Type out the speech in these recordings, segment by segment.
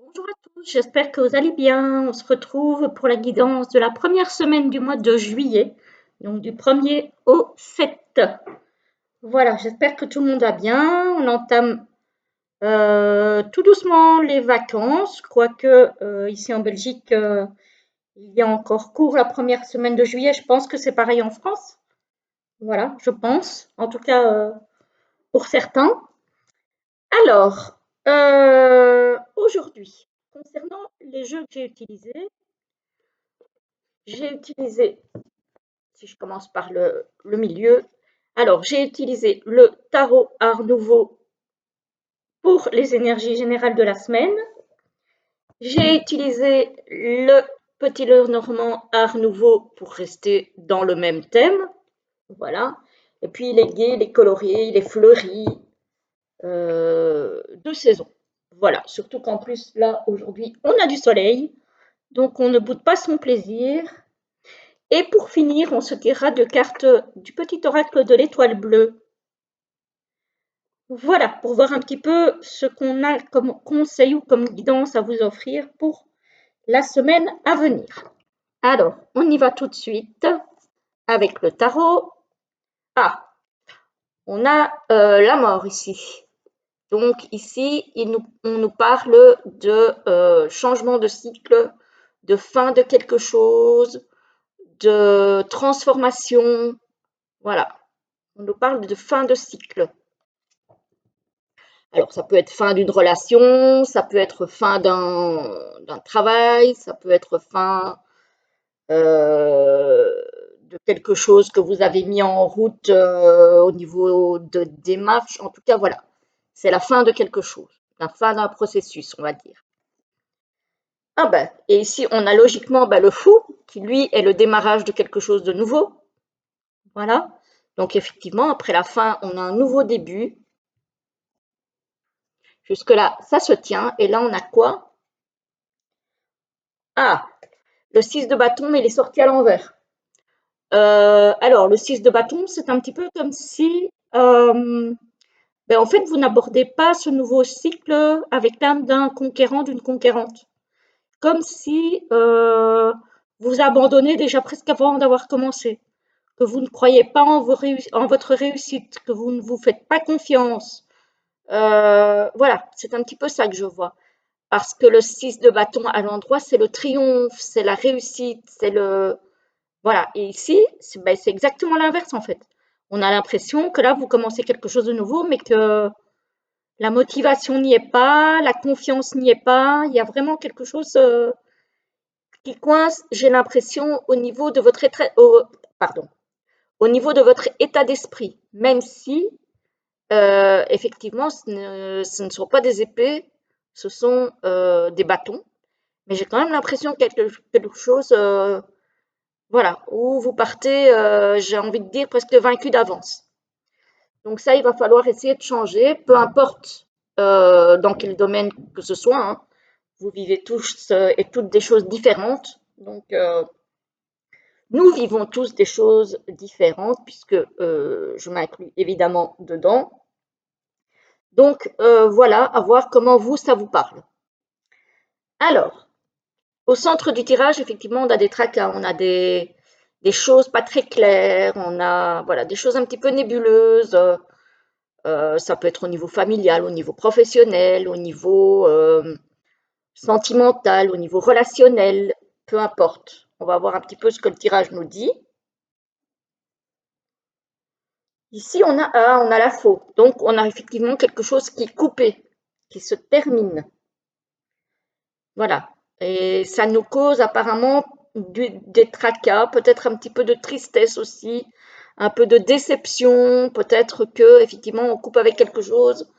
Bonjour à tous, j'espère que vous allez bien. On se retrouve pour la guidance de la première semaine du mois de juillet, donc du 1er au 7. Voilà, j'espère que tout le monde va bien. On entame tout doucement les vacances, quoique ici en Belgique, il y a encore cours la première semaine de juillet. Je pense que c'est pareil en France. Voilà, je pense, en tout cas pour certains. Alors, aujourd'hui, concernant les jeux que j'ai utilisé, si je commence par le milieu, alors j'ai utilisé le tarot Art Nouveau pour les énergies générales de la semaine. J'ai utilisé le Petit Lenormand Art Nouveau pour rester dans le même thème. Voilà. Et puis il est gai, il est coloré, il est fleuri, de saison. Voilà. Surtout qu'en plus, là, aujourd'hui, on a du soleil. Donc on ne boude pas son plaisir. Et pour finir, on se tirera de cartes du petit oracle de l'étoile bleue. Voilà, pour voir un petit peu ce qu'on a comme conseil ou comme guidance à vous offrir pour la semaine à venir. Alors, on y va tout de suite avec le tarot. Ah, on a la mort ici. Donc ici, on nous parle de changement de cycle, de fin de quelque chose, de transformation. Voilà, on nous parle de fin de cycle. Alors, ça peut être fin d'une relation, ça peut être fin d'un travail, ça peut être fin de quelque chose que vous avez mis en route au niveau de démarche. En tout cas, voilà, c'est la fin de quelque chose, la fin d'un processus, on va dire. Ah ben, et ici, on a logiquement le fou, qui lui est le démarrage de quelque chose de nouveau. Voilà. Donc, effectivement, après la fin, on a un nouveau début. Jusque-là, ça se tient. Et là, on a quoi? Ah, le 6 de bâton, mais il est sorti à l'envers. Alors, le 6 de bâton, c'est un petit peu comme si, en fait, vous n'abordez pas ce nouveau cycle avec l'âme d'un conquérant, d'une conquérante. Comme si vous abandonnez déjà presque avant d'avoir commencé, que vous ne croyez pas en votre réussite, que vous ne vous faites pas confiance. Voilà, c'est un petit peu ça que je vois. Parce que le 6 de bâton à l'endroit, c'est le triomphe, c'est la réussite, c'est le... Voilà, et ici, c'est exactement l'inverse en fait. On a l'impression que là, vous commencez quelque chose de nouveau, mais que la motivation n'y est pas, la confiance n'y est pas. Il y a vraiment quelque chose qui coince, j'ai l'impression, au niveau de votre pardon, au niveau de votre état d'esprit. Même si, effectivement, ce ne sont pas des épées, ce sont des bâtons. Mais j'ai quand même l'impression quelque chose, voilà, où vous partez, j'ai envie de dire, presque vaincu d'avance. Donc ça, il va falloir essayer de changer, peu importe dans quel domaine que ce soit. Hein. Vous vivez tous et toutes des choses différentes. Donc, nous vivons tous des choses différentes, puisque je m'inclus évidemment dedans. Donc, voilà, à voir comment vous, ça vous parle. Alors, au centre du tirage, effectivement, on a des tracas, on a des choses pas très claires, on a voilà, des choses un petit peu nébuleuses. Ça peut être au niveau familial, au niveau professionnel, au niveau sentimental, au niveau relationnel, peu importe. On va voir un petit peu ce que le tirage nous dit. Ici, on a la faux. Donc, on a effectivement quelque chose qui est coupé, qui se termine. Voilà. Et ça nous cause apparemment des tracas, peut-être un petit peu de tristesse aussi, un peu de déception, peut-être que effectivement on coupe avec quelque chose,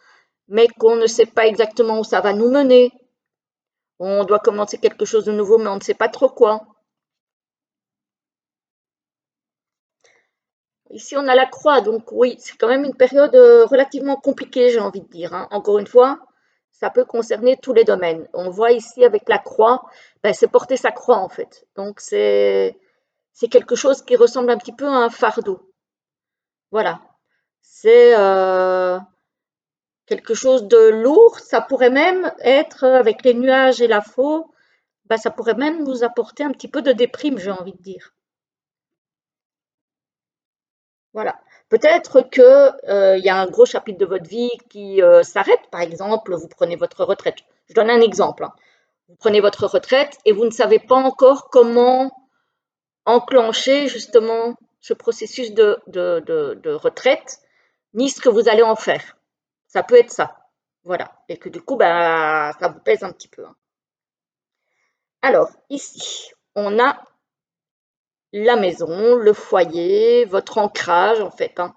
mais qu'on ne sait pas exactement où ça va nous mener. On doit commencer quelque chose de nouveau, mais on ne sait pas trop quoi. Ici, on a la croix, donc oui, c'est quand même une période relativement compliquée, j'ai envie de dire. Hein. Encore une fois, ça peut concerner tous les domaines. On voit ici avec la croix, c'est porter sa croix en fait. Donc c'est quelque chose qui ressemble un petit peu à un fardeau. Voilà. C'est quelque chose de lourd. Ça pourrait même être, avec les nuages et la faux, bah, ça pourrait même nous apporter un petit peu de déprime, j'ai envie de dire. Voilà. Peut-être que il y a un gros chapitre de votre vie qui s'arrête. Par exemple, vous prenez votre retraite. Je donne un exemple, hein. Vous prenez votre retraite et vous ne savez pas encore comment enclencher justement ce processus de retraite, ni ce que vous allez en faire. Ça peut être ça. Voilà. Et que du coup, bah, ça vous pèse un petit peu, hein. Alors, ici, on a la maison, le foyer, votre ancrage en fait, hein.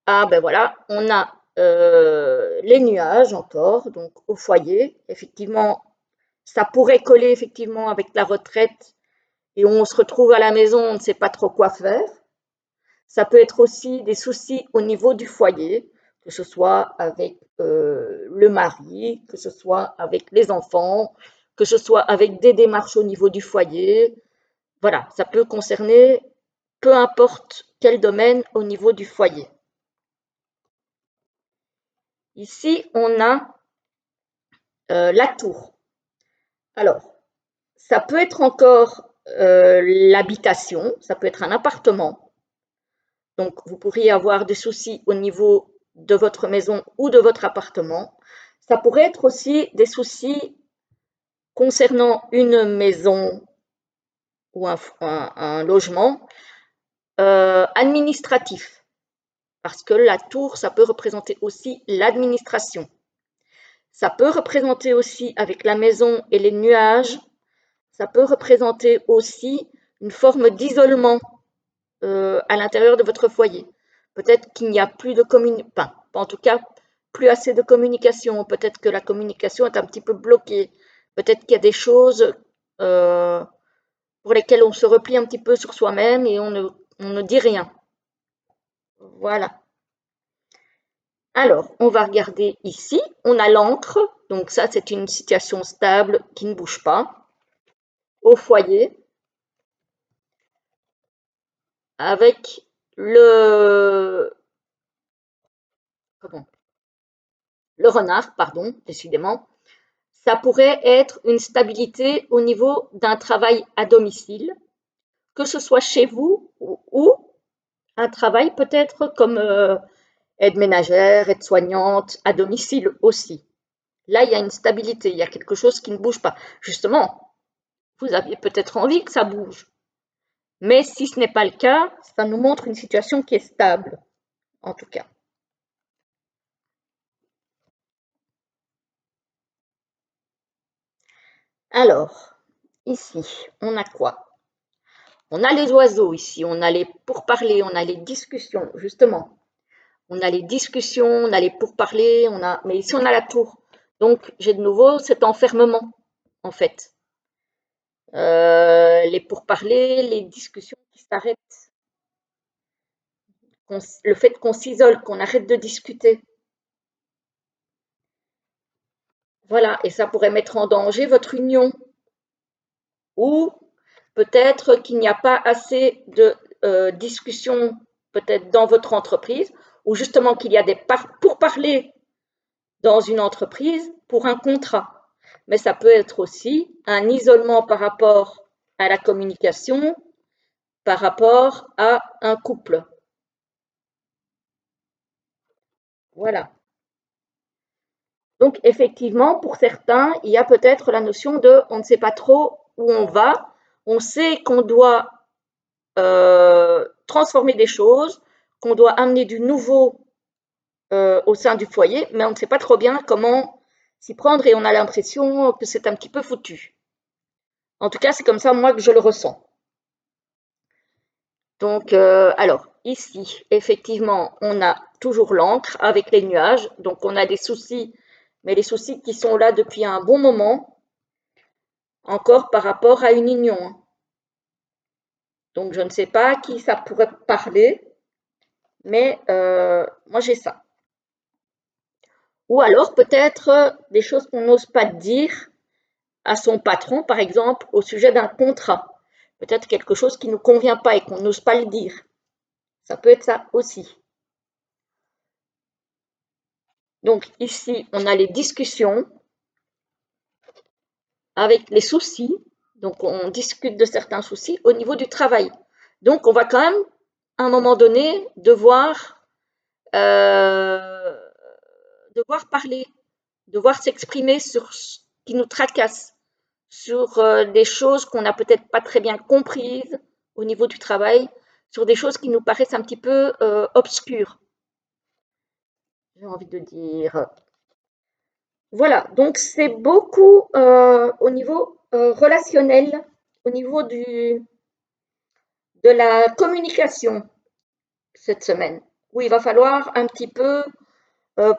Ah ben voilà, on a les nuages encore, donc au foyer. Effectivement, ça pourrait coller effectivement avec la retraite et on se retrouve à la maison, on ne sait pas trop quoi faire. Ça peut être aussi des soucis au niveau du foyer, que ce soit avec le mari, que ce soit avec les enfants, que ce soit avec des démarches au niveau du foyer. Voilà, ça peut concerner peu importe quel domaine au niveau du foyer. Ici, on a la tour. Alors, ça peut être encore l'habitation, ça peut être un appartement. Donc, vous pourriez avoir des soucis au niveau de votre maison ou de votre appartement. Ça pourrait être aussi des soucis concernant une maison ou un logement administratif, parce que la tour, ça peut représenter aussi l'administration. Ça peut représenter aussi, avec la maison et les nuages, ça peut représenter aussi une forme d'isolement à l'intérieur de votre foyer. Peut-être qu'il n'y a plus de communication, enfin, en tout cas, plus assez de communication. Peut-être que la communication est un petit peu bloquée. Peut-être qu'il y a des choses pour lesquelles on se replie un petit peu sur soi-même et on ne dit rien. Voilà. Alors, on va regarder ici. On a l'encre. Donc ça, c'est une situation stable qui ne bouge pas. Au foyer, avec le, comment, le renard, pardon, décidément, ça pourrait être une stabilité au niveau d'un travail à domicile, que ce soit chez vous ou un travail peut-être comme aide ménagère, aide soignante, à domicile aussi. Là, il y a une stabilité, il y a quelque chose qui ne bouge pas. Justement, vous aviez peut-être envie que ça bouge. Mais si ce n'est pas le cas, ça nous montre une situation qui est stable, en tout cas. Alors, ici, on a quoi? On a les oiseaux ici, on a les pourparlers, on a les discussions, justement. On a les discussions, on a les pourparlers, mais ici on a la tour. Donc j'ai de nouveau cet enfermement, en fait. Les pourparlers, les discussions qui s'arrêtent, le fait qu'on s'isole, qu'on arrête de discuter. Voilà, et ça pourrait mettre en danger votre union. Ou peut-être qu'il n'y a pas assez de discussions peut-être dans votre entreprise, ou justement qu'il y a des pourparlers dans une entreprise pour un contrat. Mais ça peut être aussi un isolement par rapport à la communication, par rapport à un couple. Voilà. Donc effectivement, pour certains, il y a peut-être la notion de on ne sait pas trop où on va, on sait qu'on doit transformer des choses, qu'on doit amener du nouveau au sein du foyer, mais on ne sait pas trop bien comment s'y prendre et on a l'impression que c'est un petit peu foutu. En tout cas, c'est comme ça, moi, que je le ressens. Donc, alors, ici, effectivement, on a toujours l'encre avec les nuages. Donc, on a des soucis, mais les soucis qui sont là depuis un bon moment, encore par rapport à une union, hein. Donc, je ne sais pas à qui ça pourrait parler, mais moi, j'ai ça. Ou alors, peut-être des choses qu'on n'ose pas dire à son patron, par exemple, au sujet d'un contrat. Peut-être quelque chose qui ne nous convient pas et qu'on n'ose pas le dire. Ça peut être ça aussi. Donc ici, on a les discussions avec les soucis. Donc on discute de certains soucis au niveau du travail. Donc on va quand même, à un moment donné, euh, devoir parler, devoir s'exprimer sur ce qui nous tracasse, sur des choses qu'on n'a peut-être pas très bien comprises au niveau du travail, sur des choses qui nous paraissent un petit peu obscures, j'ai envie de dire. Voilà, donc c'est beaucoup au niveau relationnel, au niveau de la communication cette semaine, où il va falloir un petit peu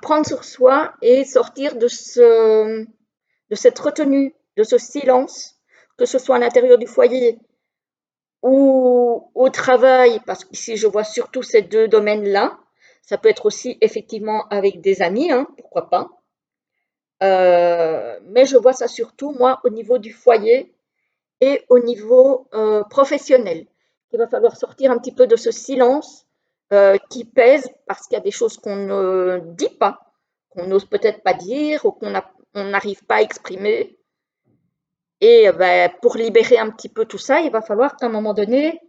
prendre sur soi et sortir de cette retenue, de ce silence, que ce soit à l'intérieur du foyer ou au travail, parce qu'ici je vois surtout ces deux domaines-là. Ça peut être aussi effectivement avec des amis, hein, pourquoi pas. Mais je vois ça surtout, moi, au niveau du foyer et au niveau professionnel. Il va falloir sortir un petit peu de ce silence qui pèse parce qu'il y a des choses qu'on ne dit pas, qu'on n'ose peut-être pas dire ou on n'arrive pas à exprimer. Et ben, pour libérer un petit peu tout ça, il va falloir qu'à un moment donné,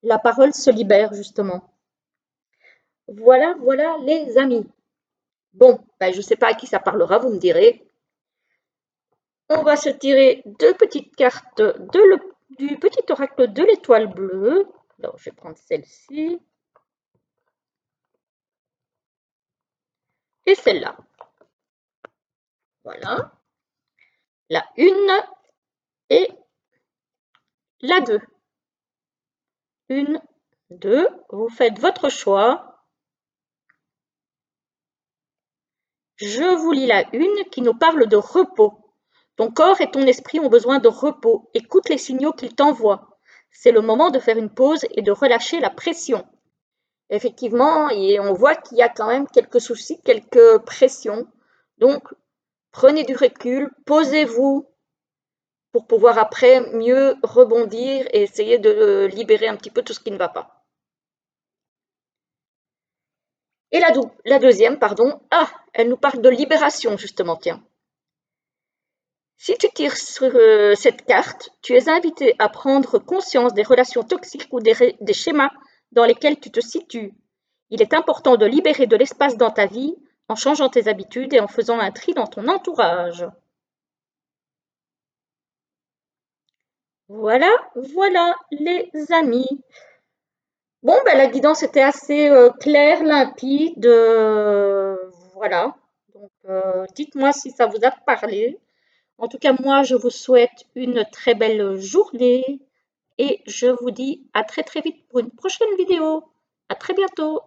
la parole se libère justement. Voilà, voilà les amis. Bon, ben, je ne sais pas à qui ça parlera, vous me direz. On va se tirer deux petites cartes du petit oracle de l'étoile bleue. Alors, je vais prendre celle-ci et celle-là. Voilà. La 1 et la 2. 1, 2. Vous faites votre choix. Je vous lis la 1 qui nous parle de repos. Ton corps et ton esprit ont besoin de repos. Écoute les signaux qu'ils t'envoient. C'est le moment de faire une pause et de relâcher la pression. Effectivement, et on voit qu'il y a quand même quelques soucis, quelques pressions. Donc, prenez du recul, posez-vous pour pouvoir après mieux rebondir et essayer de libérer un petit peu tout ce qui ne va pas. Et la deuxième, pardon, elle nous parle de libération justement, tiens. Si tu tires sur cette carte, tu es invité à prendre conscience des relations toxiques ou des schémas dans lesquels tu te situes. Il est important de libérer de l'espace dans ta vie en changeant tes habitudes et en faisant un tri dans ton entourage. Voilà, voilà les amis. Bon, ben, la guidance était assez claire, limpide. Voilà. Donc, dites-moi si ça vous a parlé. En tout cas, moi, je vous souhaite une très belle journée et je vous dis à très très vite pour une prochaine vidéo. À très bientôt.